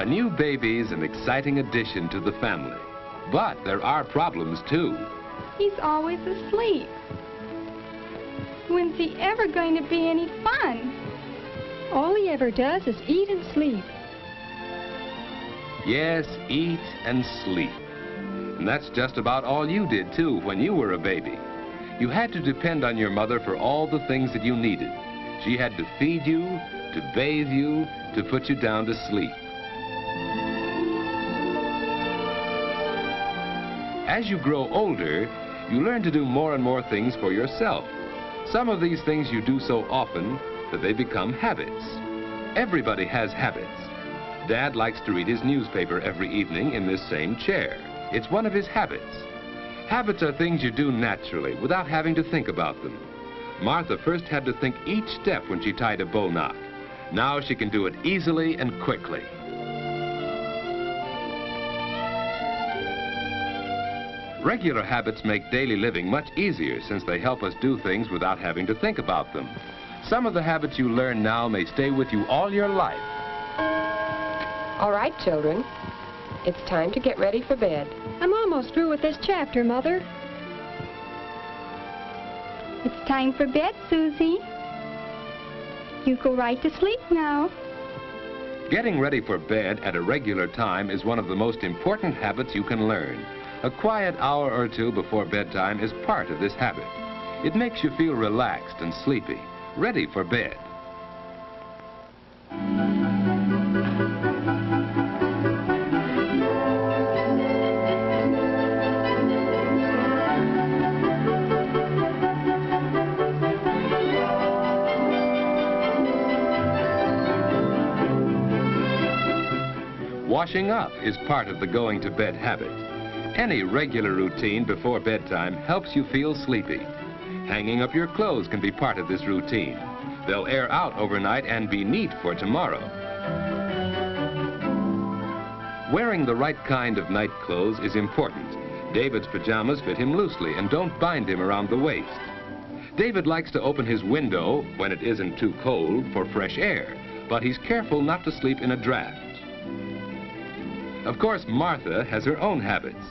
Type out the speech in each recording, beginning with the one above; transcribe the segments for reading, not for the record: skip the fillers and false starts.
A new baby's an exciting addition to the family. But there are problems, too. He's always asleep. When's he ever going to be any fun? All he ever does is eat and sleep. Yes, eat and sleep. And that's just about all you did, too, when you were a baby. You had to depend on your mother for all the things that you needed. She had to feed you, to bathe you, to put you down to sleep. As you grow older, you learn to do more and more things for yourself. Some of these things you do so often that they become habits. Everybody has habits. Dad likes to read his newspaper every evening in this same chair. It's one of his habits. Habits are things you do naturally without having to think about them. Martha first had to think each step when she tied a bow knot. Now she can do it easily and quickly. Regular habits make daily living much easier since they help us do things without having to think about them. Some of the habits you learn now may stay with you all your life. All right, children. It's time to get ready for bed. I'm almost through with this chapter, Mother. It's time for bed, Susie. You go right to sleep now. Getting ready for bed at a regular time is one of the most important habits you can learn. A quiet hour or two before bedtime is part of this habit. It makes you feel relaxed and sleepy, ready for bed. Washing up is part of the going to bed habit. Any regular routine before bedtime helps you feel sleepy. Hanging up your clothes can be part of this routine. They'll air out overnight and be neat for tomorrow. Wearing the right kind of night clothes is important. David's pajamas fit him loosely and don't bind him around the waist. David likes to open his window when it isn't too cold for fresh air, but he's careful not to sleep in a draft. Of course, Martha has her own habits.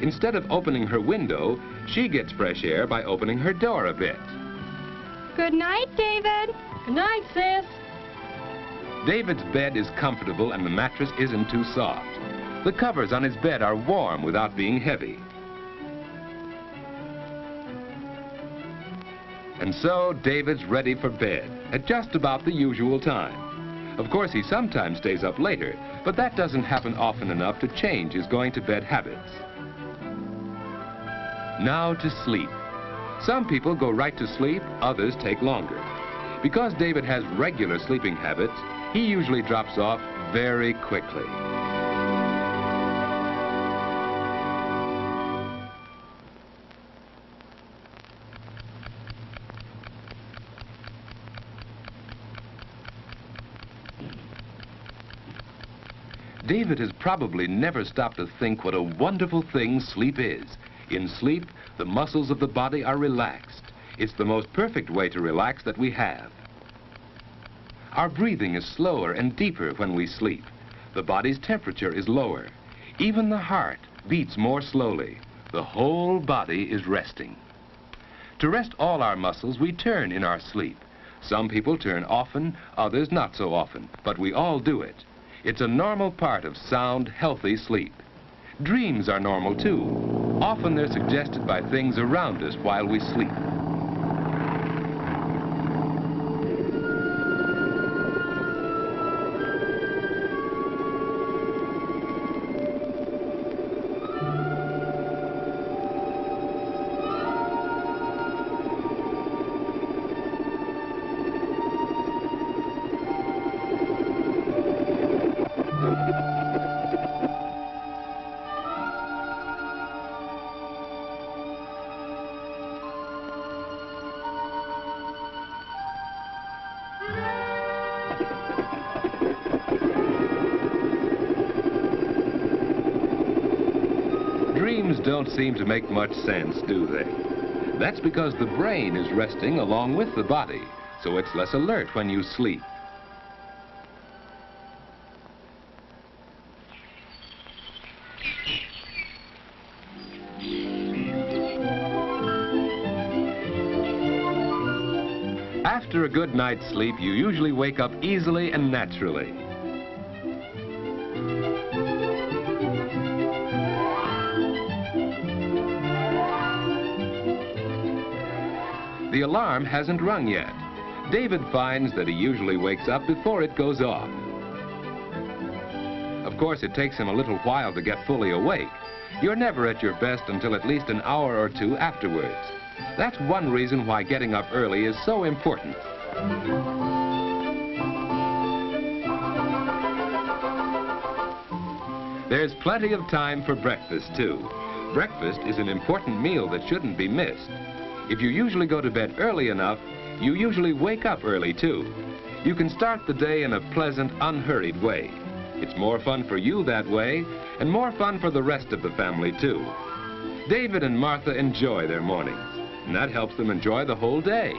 Instead of opening her window, she gets fresh air by opening her door a bit. Good night, David. Good night, sis. David's bed is comfortable and the mattress isn't too soft. The covers on his bed are warm without being heavy. And so David's ready for bed at just about the usual time. Of course, he sometimes stays up later, but that doesn't happen often enough to change his going to bed habits. Now to sleep. Some people go right to sleep, others take longer. Because David has regular sleeping habits, he usually drops off very quickly. David has probably never stopped to think what a wonderful thing sleep is. In sleep, the muscles of the body are relaxed. It's the most perfect way to relax that we have. Our breathing is slower and deeper when we sleep. The body's temperature is lower. Even the heart beats more slowly. The whole body is resting. To rest all our muscles, we turn in our sleep. Some people turn often, others not so often, but we all do it. It's a normal part of sound, healthy sleep. Dreams are normal too. Often they're suggested by things around us while we sleep. Dreams don't seem to make much sense, do they? That's because the brain is resting along with the body, so it's less alert when you sleep. a good night's sleep, you usually wake up easily and naturally. The alarm hasn't rung yet. David finds that he usually wakes up before it goes off. Of course, it takes him a little while to get fully awake. You're never at your best until at least an hour or two afterwards. That's one reason why getting up early is so important. There's plenty of time for breakfast, too. Breakfast is an important meal that shouldn't be missed. If you usually go to bed early enough, you usually wake up early, too. You can start the day in a pleasant, unhurried way. It's more fun for you that way, and more fun for the rest of the family, too. David and Martha enjoy their mornings, and that helps them enjoy the whole day.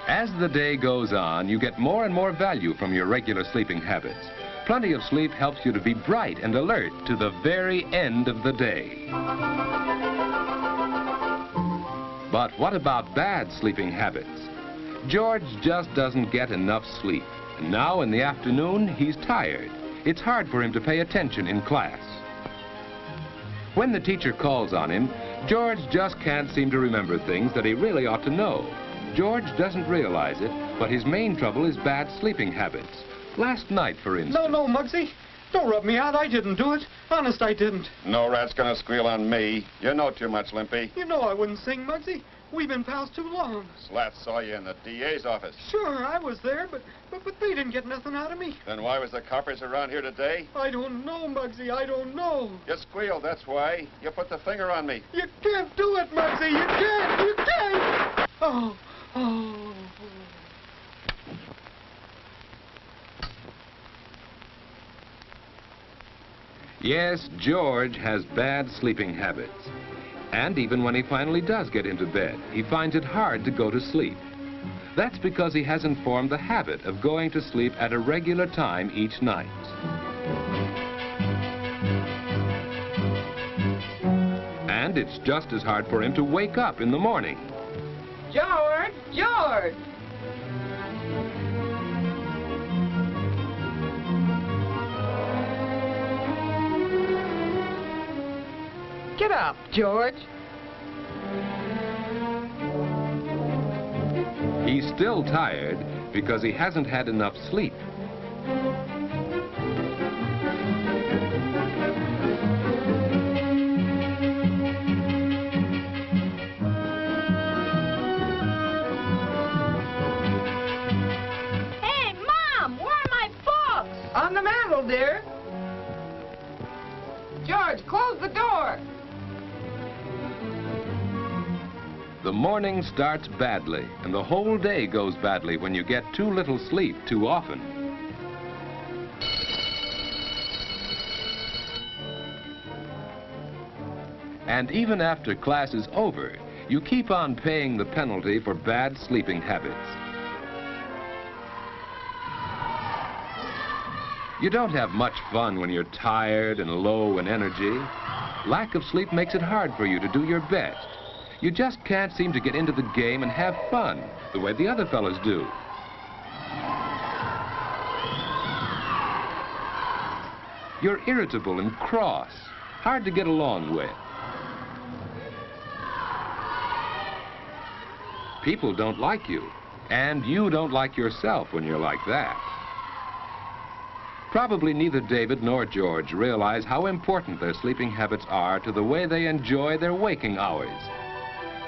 As the day goes on, you get more and more value from your regular sleeping habits. Plenty of sleep helps you to be bright and alert to the very end of the day. But what about bad sleeping habits? George just doesn't get enough sleep. And now in the afternoon, he's tired. It's hard for him to pay attention in class. When the teacher calls on him, George just can't seem to remember things that he really ought to know. George doesn't realize it, but his main trouble is bad sleeping habits. Last night, for instance... No, Muggsy. Don't rub me out. I didn't do it. Honest, I didn't. No rat's gonna squeal on me. You know too much, Limpy. You know I wouldn't sing, Muggsy. We've been pals too long. Slat saw you in the DA's office. Sure, I was there, but they didn't get nothing out of me. Then why was the coppers around here today? I don't know, Muggsy. I don't know. You squealed, that's why. You put the finger on me. You can't do it, Muggsy. You can't. You can't. Oh. Yes, George has bad sleeping habits. And even when he finally does get into bed, he finds it hard to go to sleep. That's because he hasn't formed the habit of going to sleep at a regular time each night. And it's just as hard for him to wake up in the morning. George! George! Get up, George. He's still tired because he hasn't had enough sleep. Hey, Mom, where are my books? On the mantel, dear. George, close the door. The morning starts badly, and the whole day goes badly when you get too little sleep too often. And even after class is over, you keep on paying the penalty for bad sleeping habits. You don't have much fun when you're tired and low in energy. Lack of sleep makes it hard for you to do your best. You just can't seem to get into the game and have fun the way the other fellows do. You're irritable and cross, hard to get along with. People don't like you, and you don't like yourself when you're like that. Probably neither David nor George realize how important their sleeping habits are to the way they enjoy their waking hours.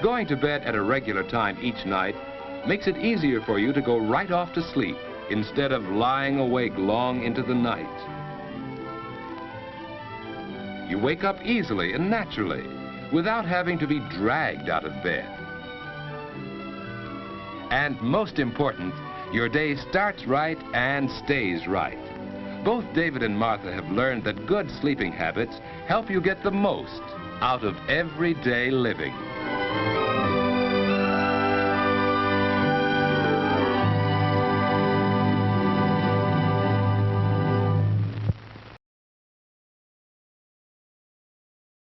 Going to bed at a regular time each night makes it easier for you to go right off to sleep instead of lying awake long into the night. You wake up easily and naturally without having to be dragged out of bed. And most important, your day starts right and stays right. Both David and Martha have learned that good sleeping habits help you get the most out of everyday living.